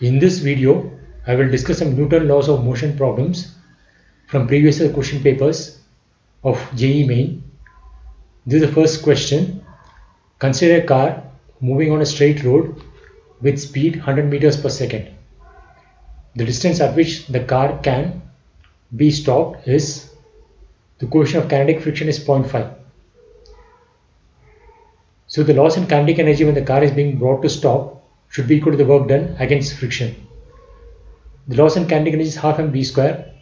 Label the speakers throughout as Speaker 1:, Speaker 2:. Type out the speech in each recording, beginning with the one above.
Speaker 1: In this video, I will discuss some Newton laws of motion problems from previous question papers of JEE Main. This is the first question. Consider a car moving on a straight road with speed 100 meters per second. The distance at which the car can be stopped is, the coefficient of kinetic friction is 0.5. So the loss in kinetic energy when the car is being brought to stop should be equal to the work done against friction. The loss in kinetic energy is half mv square.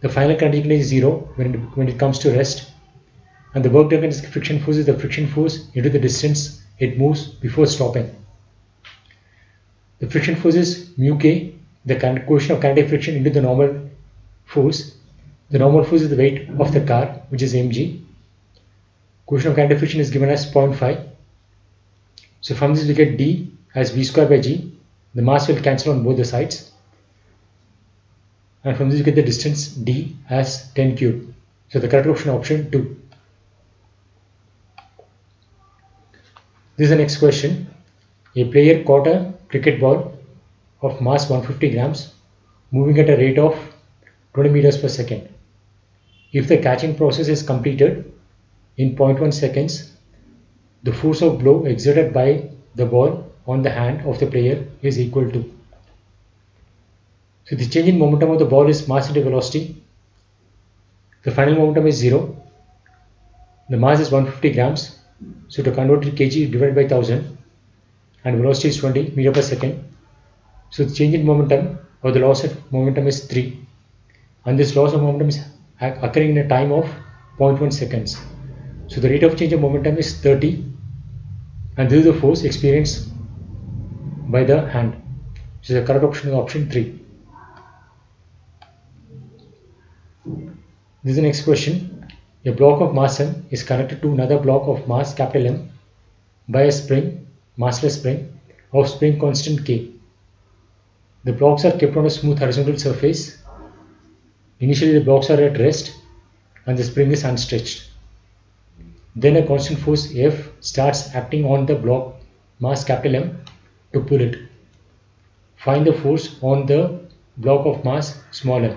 Speaker 1: The final kinetic energy is 0 when it comes to rest. And the work done against friction force is the friction force into the distance it moves before stopping. The friction force is mu k, the coefficient of kinetic friction into the normal force. The normal force is the weight of the car, which is mg. Coefficient of kinetic friction is given as 0.5. So from this we get d as v square by g. The mass will cancel on both the sides. And from this we get the distance d as 10 cube. So the correct option, option 2. This is the next question. A player caught a cricket ball of mass 150 grams moving at a rate of 20 meters per second. If the catching process is completed in 0.1 seconds, the force of blow exerted by the ball on the hand of the player is equal to. So the change in momentum of the ball is mass into velocity. The final momentum is 0. The mass is 150 grams. So to convert to kg, divided by 1000, and velocity is 20 meter per second. So the change in momentum or the loss of momentum is 3. And this loss of momentum is occurring in a time of 0.1 seconds. So the rate of change of momentum is 30. And this is the force experienced by the hand. So the correct option is option 3. This is the next question. A block of mass m is connected to another block of mass capital M by a spring, massless spring, of spring constant K. The blocks are kept on a smooth horizontal surface. Initially the blocks are at rest and the spring is unstretched. Then a constant force F starts acting on the block mass capital M to pull it. Find the force on the block of mass small m.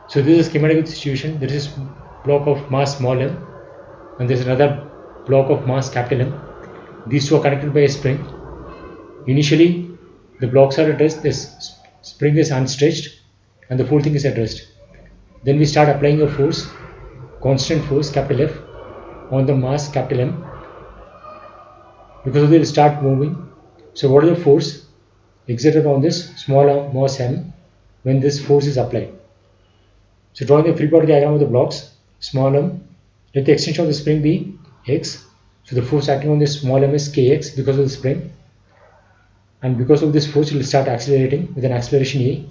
Speaker 1: So this is a schematic of the situation. There is block of mass small m and there is another block of mass capital M. These two are connected by a spring. Initially the blocks are at rest, this spring is unstretched and the whole thing is at rest. Then we start applying a force, constant force capital F, on the mass capital M. Because of it will start moving. So what is the force exerted on this small mass m when this force is applied? So drawing the free body diagram of the blocks, small m, let the extension of the spring be x. So the force acting on this small m is kx because of the spring. And because of this force it will start accelerating with an acceleration a.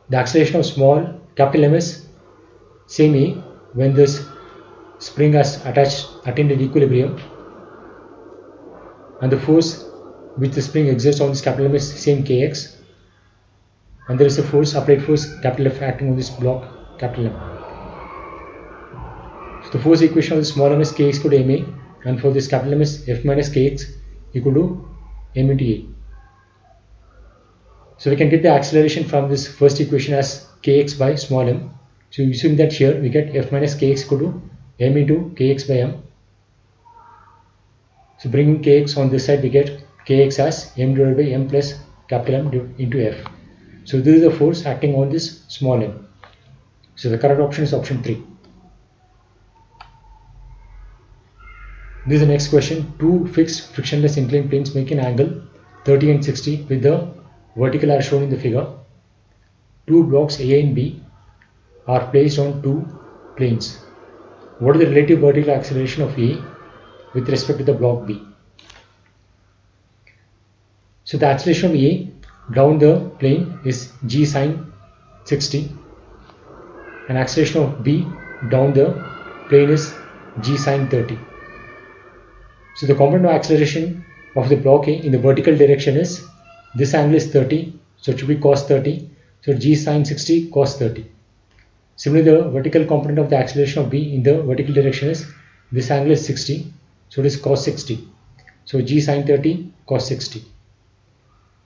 Speaker 1: The acceleration of small capital M is same a when this spring has attained equilibrium, and the force which the spring exerts on this capital M is same kx, and there is a force, applied force capital F acting on this block capital M. So the force equation of the small m is kx equal to ma, and for this capital M is F minus kx equal to m into a. So we can get the acceleration from this first equation as kx by small m. So using that here we get F minus kx equal to m into kx by m. So bringing kx on this side we get kx as m divided by m plus capital M into F. So this is the force acting on this small m. So the correct option is option 3. This is the next question. Two fixed frictionless inclined planes make an angle 30 and 60 with the vertical are shown in the figure. Two blocks A and B are placed on two planes. What is the relative vertical acceleration of A with respect to the block B? So the acceleration of A down the plane is g sine 60 and acceleration of B down the plane is g sine 30. So the component of acceleration of the block A in the vertical direction is, this angle is 30, so it should be cos 30, so g sine 60 cos 30. Similarly, the vertical component of the acceleration of B in the vertical direction is, this angle is 60, so it is cos 60, so g sine 30 cos 60.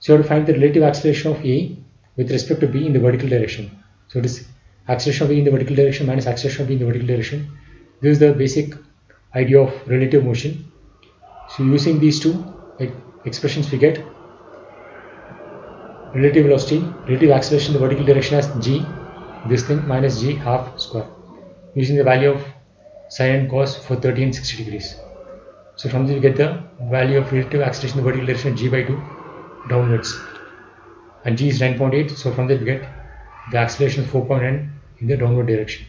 Speaker 1: So you have to find the relative acceleration of A with respect to B in the vertical direction. So it is acceleration of A in the vertical direction minus acceleration of B in the vertical direction. This is the basic idea of relative motion. So using these two expressions, we get relative velocity, relative acceleration in the vertical direction as g, this thing, minus g half square, using the value of sine and cos for 30 and 60 degrees. So from this we get the value of relative acceleration in the vertical direction g by 2 downwards, and g is 9.8. So from that we get the acceleration of 4.9 in the downward direction.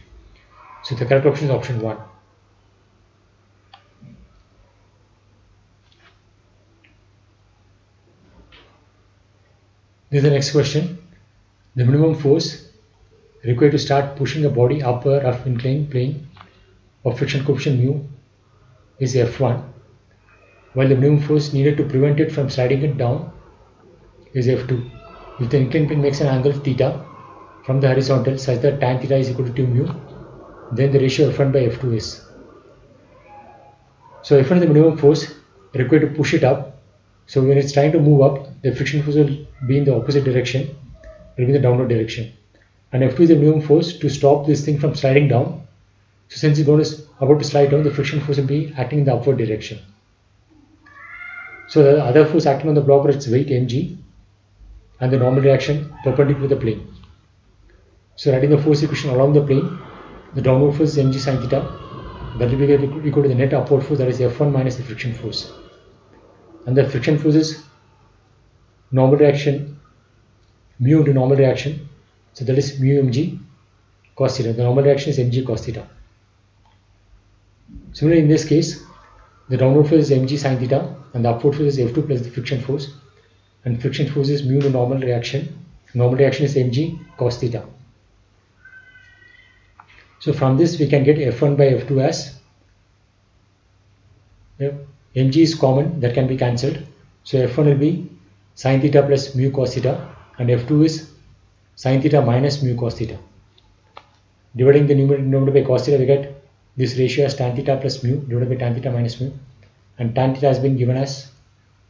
Speaker 1: So the correct option is option 1. This is the next question. The minimum force required to start pushing a body up a rough inclined plane of friction coefficient mu is F1, while the minimum force needed to prevent it from sliding it down is F2. If the inclined plane makes an angle theta from the horizontal such that tan theta is equal to 2 mu, then the ratio F1 by F2 is. So F1 is the minimum force required to push it up. So when it's trying to move up, the friction force will be in the opposite direction, it will be the downward direction. And F2 is the minimum force to stop this thing from sliding down. So since it's about to slide down, the friction force will be acting in the upward direction. So the other force acting on the block or its weight mg, and the normal reaction perpendicular to the plane. So writing the force equation along the plane, the downward force is mg sin theta, that will be equal to the net upward force, that is F1 minus the friction force. And the friction force is normal reaction mu into normal reaction, so that is mu mg cos theta. The normal reaction is mg cos theta. Similarly, in this case, the downward force is mg sin theta, and the upward force is F2 plus the friction force, and friction force is mu into normal reaction. Normal reaction is mg cos theta. So from this we can get F1 by F2 as, mg is common, that can be cancelled. So F1 will be sin theta plus mu cos theta, and F2 is sin theta minus mu cos theta. Dividing the numerator by cos theta, we get this ratio as tan theta plus mu divided by tan theta minus mu, and tan theta has been given as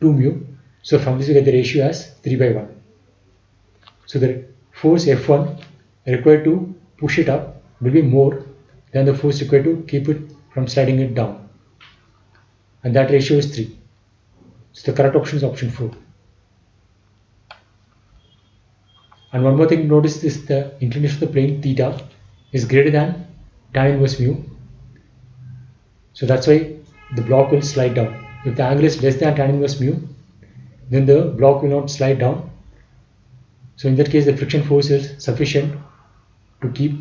Speaker 1: 2 mu. So from this we get the ratio as 3 by 1. So the force F1 required to push it up will be more than the force required to keep it from sliding it down, and that ratio is 3. So the correct option is option 4. And one more thing to notice is the inclination of the plane theta is greater than tan inverse mu. So that's why the block will slide down. If the angle is less than tan inverse mu, then the block will not slide down. So in that case, the friction force is sufficient to keep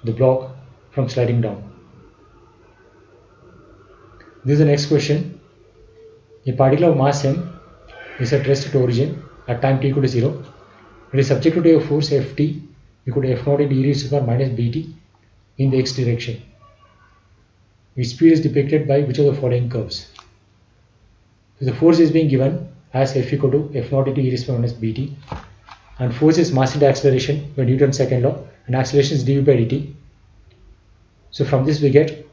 Speaker 1: the block from sliding down. This is the next question. A particle of mass m is at rest at origin at time t equal to 0. It is subjected to a force Ft equal to F0 into e raised to the power minus bt in the x direction. Its speed is depicted by which of the following curves? So the force is being given as F equal to F0 into e raised to the power minus bt, and force is mass into acceleration by Newton's second law, and acceleration is dv by dt. So from this we get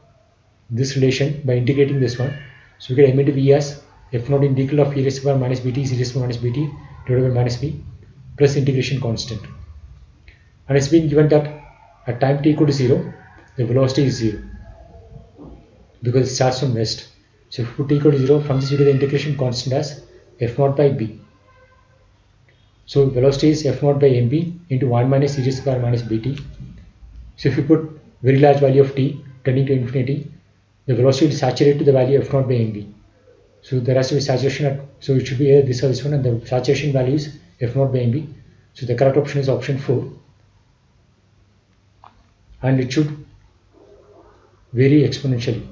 Speaker 1: this relation by integrating this one. So we get m into v as F0 integral of e raised to the power minus bt is e raised to the power minus bt divided by minus v plus integration constant. And it's been given that at time t equal to 0, the velocity is 0 because it starts from rest. So if you put t equal to 0, from this you get the integration constant as F0 by b. So velocity is F0 by mb into 1 minus e raised to the power minus bt. So if you put very large value of t tending to infinity, the velocity will saturate to the value F0 by mb. So there has to be saturation at, so it should be either this or this one, and the saturation value is F0 by mb. So the correct option is option 4, and it should vary exponentially.